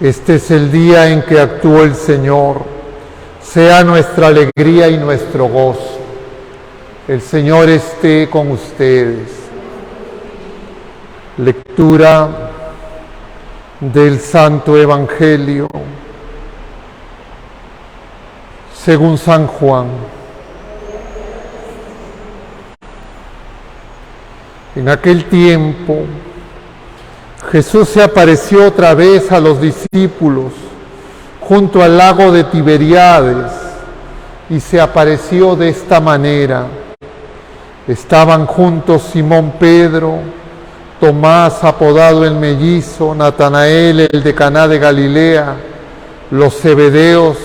Este es el día en que actuó el Señor. Sea nuestra alegría y nuestro gozo. El Señor esté con ustedes. Lectura del Santo Evangelio según San Juan. En aquel tiempo, Jesús se apareció otra vez a los discípulos junto al lago de Tiberíades y se apareció de esta manera. Estaban juntos Simón Pedro, Tomás apodado el Mellizo, Natanael el de Caná de Galilea, los Zebedeos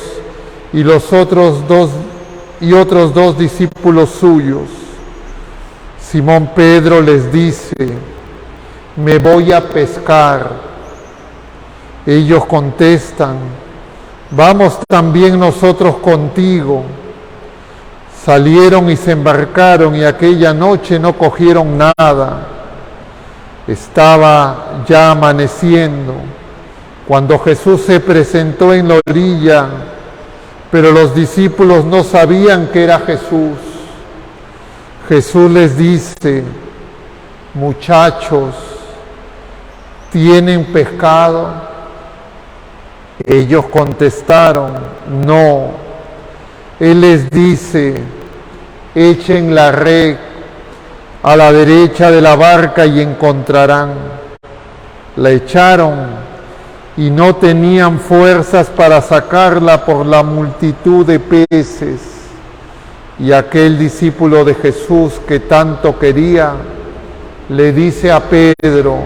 y otros dos discípulos suyos. Simón Pedro les dice: me voy a pescar. Ellos contestan: vamos también nosotros contigo. Salieron y se embarcaron y aquella noche no cogieron nada. Estaba ya amaneciendo cuando Jesús se presentó en la orilla, pero los discípulos no sabían que era Jesús. Jesús les dice: muchachos, ¿tienen pescado? Ellos contestaron: no. Él les dice: echen la red a la derecha de la barca y encontrarán. La echaron y no tenían fuerzas para sacarla por la multitud de peces. Y aquel discípulo de Jesús que tanto quería le dice a Pedro: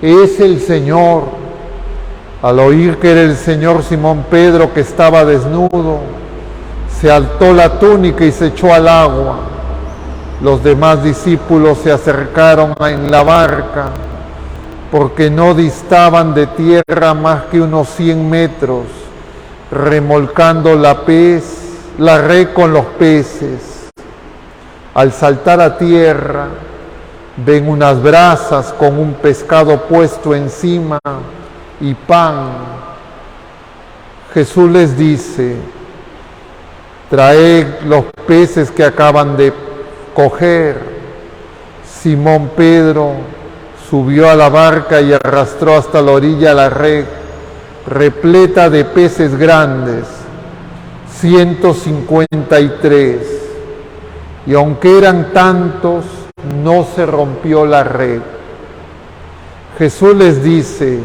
es el Señor. Al oír que era el Señor, Simón Pedro, que estaba desnudo, se ató la túnica y se echó al agua. Los demás discípulos se acercaron en la barca, porque no distaban de tierra más que unos 100 metros, remolcando la red con los peces. Al saltar a tierra, ven unas brasas con un pescado puesto encima y pan. Jesús les dice: traed los peces que acaban de coger. Simón Pedro subió a la barca y arrastró hasta la orilla la red, repleta de peces grandes, 153. Y aunque eran tantos, no se rompió la red. Jesús les dice: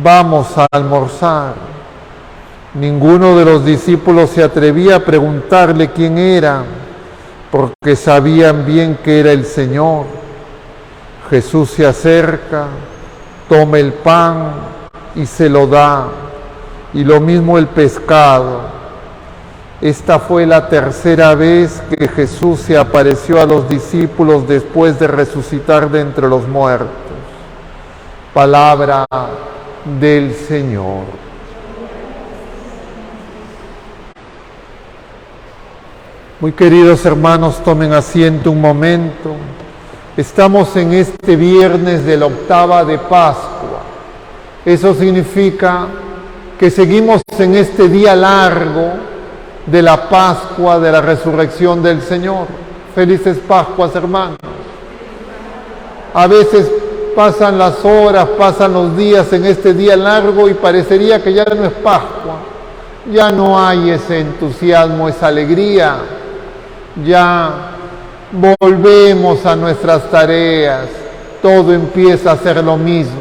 vamos a almorzar. Ninguno de los discípulos se atrevía a preguntarle quién era, porque sabían bien que era el Señor. Jesús se acerca, toma el pan y se lo da, y lo mismo el pescado. Esta fue la tercera vez que Jesús se apareció a los discípulos después de resucitar de entre los muertos. Palabra del Señor. Muy queridos hermanos, tomen asiento un momento. Estamos en este viernes de la octava de Pascua. Eso significa que seguimos en este día largo de la Pascua, de la resurrección del Señor. Felices Pascuas, hermanos. A veces pasan las horas, pasan los días en este día largo y parecería que ya no es Pascua. Ya no hay ese entusiasmo, esa alegría. Ya volvemos a nuestras tareas. Todo empieza a ser lo mismo.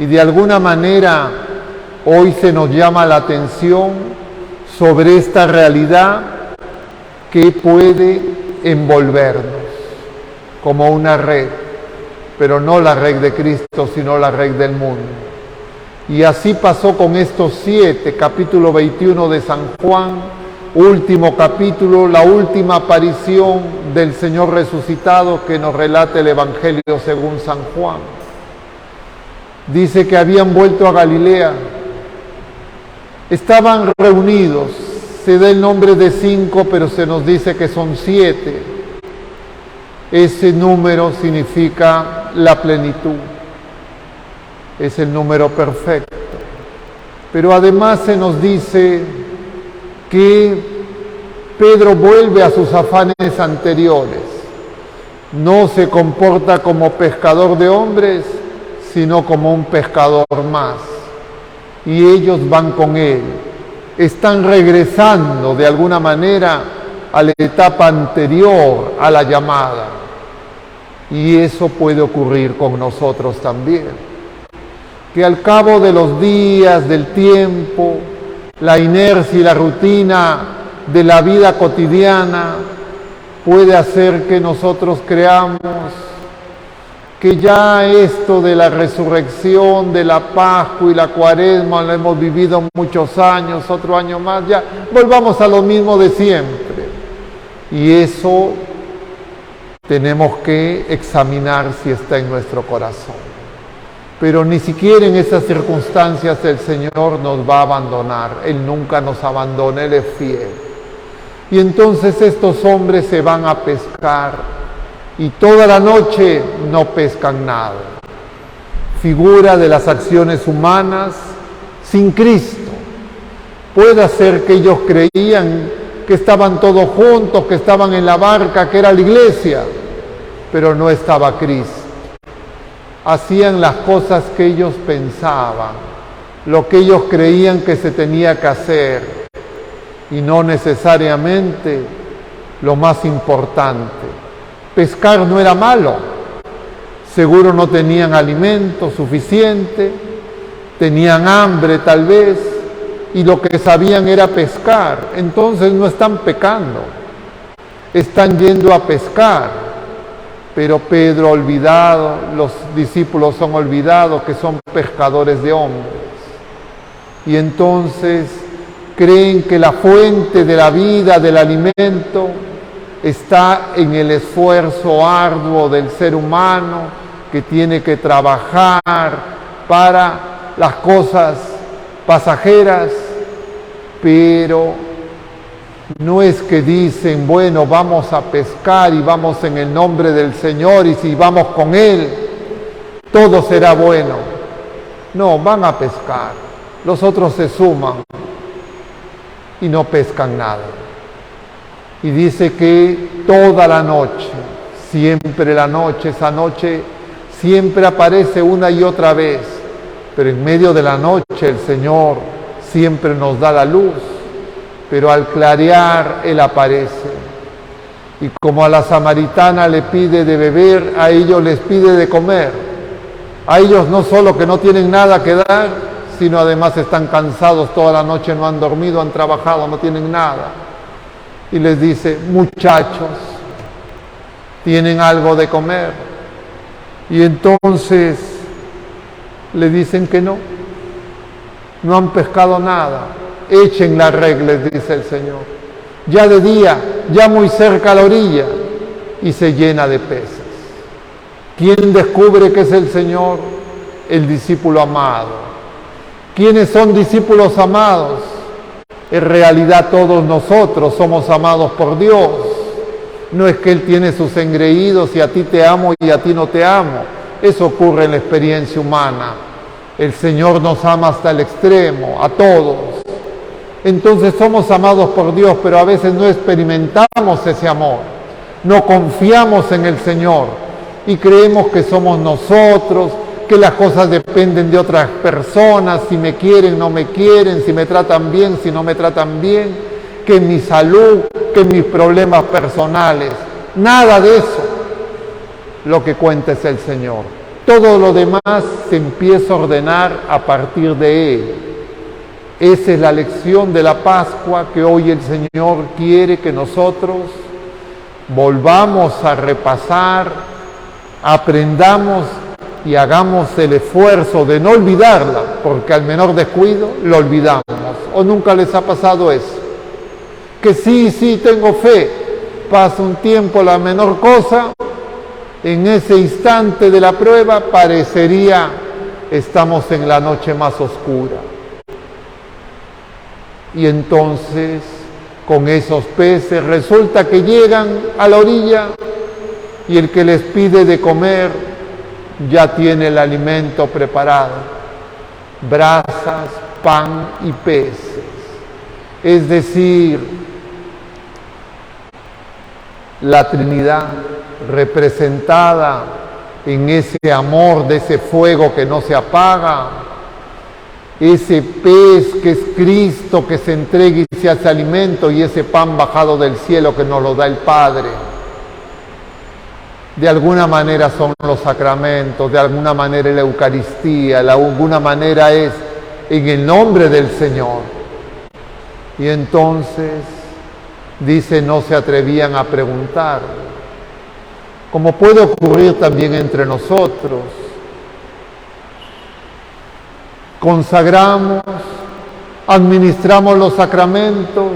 Y de alguna manera hoy se nos llama la atención sobre esta realidad que puede envolvernos como una red, pero no la red de Cristo, sino la red del mundo. Y así pasó con estos 7, capítulo 21 de San Juan, último capítulo, la última aparición del Señor resucitado que nos relata el Evangelio según San Juan. Dice que habían vuelto a Galilea. Estaban reunidos, se da el nombre de 5, pero se nos dice que son 7. Ese número significa la plenitud. es el número perfecto. Pero además se nos dice que Pedro vuelve a sus afanes anteriores. No se comporta como pescador de hombres, sino como un pescador más. Y ellos van con él. Están regresando de alguna manera a la etapa anterior a la llamada. Y eso puede ocurrir con nosotros también. Que al cabo de los días, del tiempo, la inercia y la rutina de la vida cotidiana puede hacer que nosotros creamos que ya esto de la resurrección, de la Pascua y la Cuaresma lo hemos vivido muchos años, otro año más, ya volvamos a lo mismo de siempre. Y eso tenemos que examinar si está en nuestro corazón. Pero ni siquiera en esas circunstancias el Señor nos va a abandonar. Él nunca nos abandona, Él es fiel. Y entonces estos hombres se van a pescar y toda la noche no pescan nada. Figura de las acciones humanas sin Cristo. Puede ser que ellos creían que estaban todos juntos, que estaban en la barca, que era la iglesia, pero no estaba Cristo. Hacían las cosas que ellos pensaban, lo que ellos creían que se tenía que hacer, y no necesariamente lo más importante. Pescar no era malo, seguro no tenían alimento suficiente, tenían hambre tal vez, y lo que sabían era pescar. Entonces no están pecando, están yendo a pescar. Pero Pedro olvidado, los discípulos son olvidados que son pescadores de hombres. Y entonces creen que la fuente de la vida, del alimento, está en el esfuerzo arduo del ser humano que tiene que trabajar para las cosas pasajeras, pero no es que dicen, bueno, vamos a pescar y vamos en el nombre del Señor y si vamos con Él, todo será bueno. No, van a pescar. Los otros se suman y no pescan nada. Y dice que toda la noche, siempre la noche, esa noche siempre aparece una y otra vez, pero en medio de la noche el Señor siempre nos da la luz. Pero al clarear Él aparece. Y como a la samaritana le pide de beber, a ellos les pide de comer. A ellos no solo que no tienen nada que dar, sino además están cansados toda la noche, no han dormido, han trabajado, no tienen nada. Y les dice, muchachos, ¿tienen algo de comer? Y entonces le dicen que no han pescado nada. Echen la red, les dice el Señor. Ya de día, ya muy cerca a la orilla, y se llena de peces. ¿Quién descubre que es el Señor? El discípulo amado. ¿Quiénes son discípulos amados? En realidad todos nosotros somos amados por Dios. No es que Él tiene sus engreídos y a ti te amo y a ti no te amo. Eso ocurre en la experiencia humana. El Señor nos ama hasta el extremo, a todos. Entonces somos amados por Dios, pero a veces no experimentamos ese amor. No confiamos en el Señor y creemos que somos nosotros, que las cosas dependen de otras personas, si me quieren, no me quieren, si me tratan bien, si no me tratan bien, que mi salud, que mis problemas personales. Nada de eso. Lo que cuenta es el Señor. Todo lo demás se empieza a ordenar a partir de Él. Esa es la lección de la Pascua que hoy el Señor quiere que nosotros volvamos a repasar, aprendamos y hagamos el esfuerzo de no olvidarla, porque al menor descuido lo olvidamos. ¿O nunca les ha pasado eso? Que sí, tengo fe, pasa un tiempo, la menor cosa, en ese instante de la prueba parecería estamos en la noche más oscura. Y entonces, con esos peces, resulta que llegan a la orilla y el que les pide de comer ya tiene el alimento preparado: brasas, pan y peces. Es decir, la Trinidad representada en ese amor de ese fuego que no se apaga, ese pez que es Cristo que se entrega y se hace alimento, y ese pan bajado del cielo que nos lo da el Padre. De alguna manera son los sacramentos, de alguna manera es la Eucaristía, de alguna manera es en el nombre del Señor. Y entonces, dice, no se atrevían a preguntar, como puede ocurrir también entre nosotros. Consagramos, administramos los sacramentos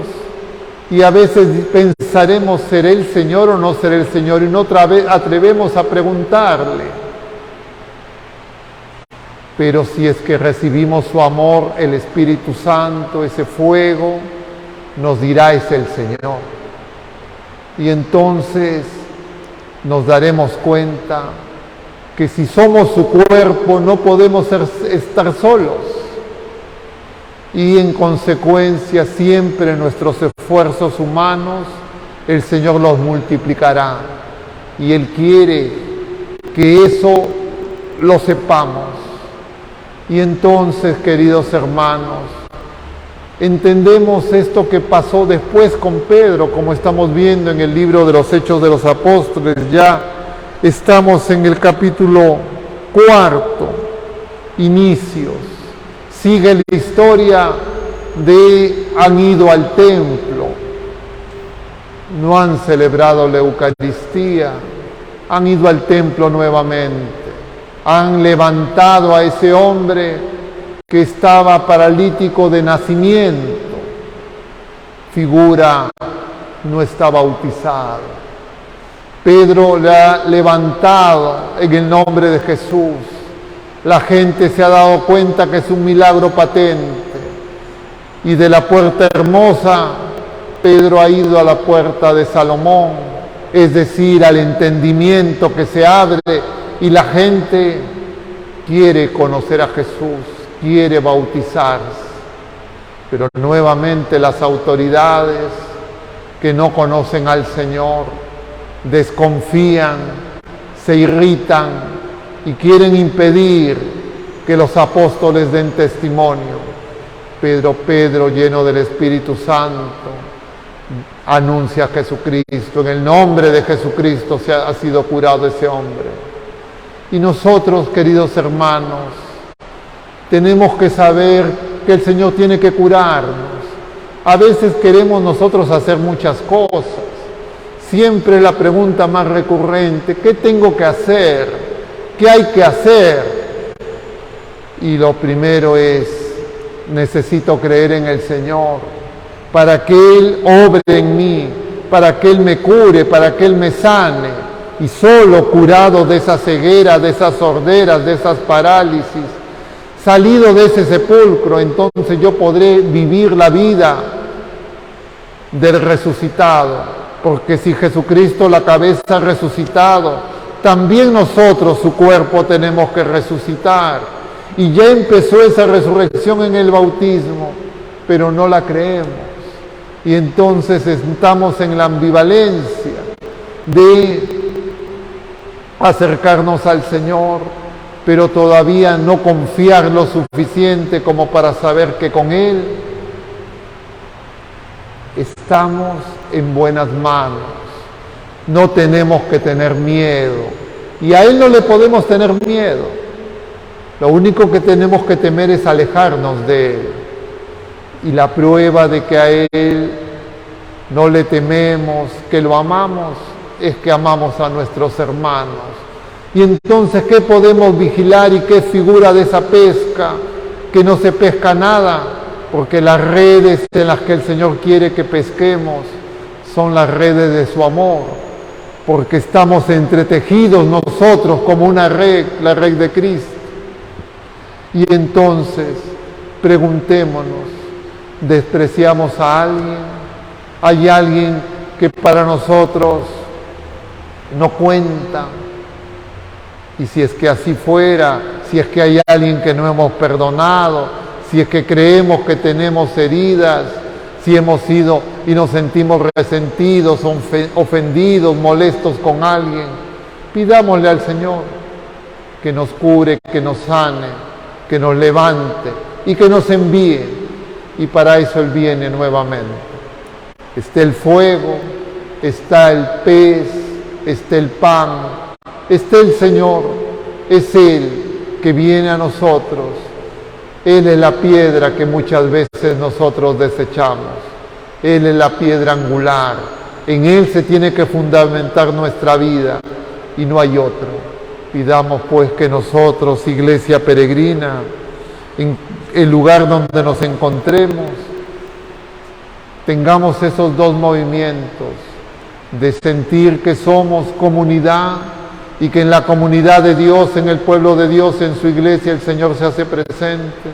y a veces pensaremos, ¿seré el Señor o no seré el Señor? Y no atrevemos a preguntarle. Pero si es que recibimos su amor, el Espíritu Santo, ese fuego, nos dirá: es el Señor. Y entonces nos daremos cuenta que si somos su cuerpo no podemos estar solos. Y en consecuencia siempre nuestros esfuerzos humanos el Señor los multiplicará. Y Él quiere que eso lo sepamos. Y entonces, queridos hermanos, entendemos esto que pasó después con Pedro, como estamos viendo en el libro de los Hechos de los Apóstoles. Ya estamos en el capítulo 4, inicios. Sigue la historia de han ido al templo, no han celebrado la Eucaristía, han ido al templo nuevamente. Han levantado a ese hombre que estaba paralítico de nacimiento. Figura, no está bautizado. Pedro le ha levantado en el nombre de Jesús. La gente se ha dado cuenta que es un milagro patente. Y de la puerta hermosa, Pedro ha ido a la puerta de Salomón, es decir, al entendimiento que se abre. Y la gente quiere conocer a Jesús, quiere bautizarse. Pero nuevamente las autoridades que no conocen al Señor desconfían, se irritan y quieren impedir que los apóstoles den testimonio. Pedro, lleno del Espíritu Santo, anuncia a Jesucristo. En el nombre de Jesucristo ha sido curado ese hombre. Y nosotros, queridos hermanos, tenemos que saber que el Señor tiene que curarnos. A veces queremos nosotros hacer muchas cosas. Siempre la pregunta más recurrente: ¿qué tengo que hacer? ¿Qué hay que hacer? Y lo primero es: necesito creer en el Señor para que Él obre en mí, para que Él me cure, para que Él me sane. Y solo curado de esa ceguera, de esas sorderas, de esas parálisis, salido de ese sepulcro, entonces yo podré vivir la vida del resucitado. Porque si Jesucristo, la cabeza, ha resucitado, también nosotros, su cuerpo, tenemos que resucitar. Y ya empezó esa resurrección en el bautismo, pero no la creemos. Y entonces estamos en la ambivalencia de acercarnos al Señor, pero todavía no confiar lo suficiente como para saber que con Él estamos en buenas manos. No tenemos que tener miedo, y a Él no le podemos tener miedo. Lo único que tenemos que temer es alejarnos de Él. Y la prueba de que a Él no le tememos, que lo amamos, es que amamos a nuestros hermanos. Y entonces, ¿qué podemos vigilar y qué figura de esa pesca? Que no se pesca nada, porque las redes en las que el Señor quiere que pesquemos son las redes de su amor, porque estamos entretejidos nosotros como una red, la red de Cristo. Y entonces, preguntémonos: ¿despreciamos a alguien? ¿Hay alguien que para nosotros no cuenta? Y si es que así fuera, si es que hay alguien que no hemos perdonado, si es que creemos que tenemos heridas, si hemos sido y nos sentimos resentidos, ofendidos, molestos con alguien, pidámosle al Señor que nos cure, que nos sane, que nos levante y que nos envíe. Y para eso Él viene nuevamente. Está el fuego, está el pez, está el pan, está el Señor, es Él que viene a nosotros. Él es la piedra que muchas veces nosotros desechamos. Él es la piedra angular. En Él se tiene que fundamentar nuestra vida y no hay otro. Pidamos pues que nosotros, Iglesia Peregrina, en el lugar donde nos encontremos, tengamos esos dos movimientos de sentir que somos comunidad y que en la comunidad de Dios, en el pueblo de Dios, en su iglesia, el Señor se hace presente,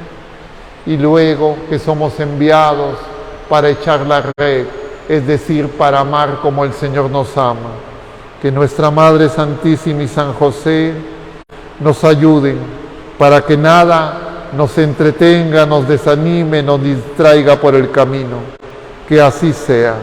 y luego que somos enviados para echar la red, es decir, para amar como el Señor nos ama. Que nuestra Madre Santísima y San José nos ayuden para que nada nos entretenga, nos desanime, nos distraiga por el camino. Que así sea.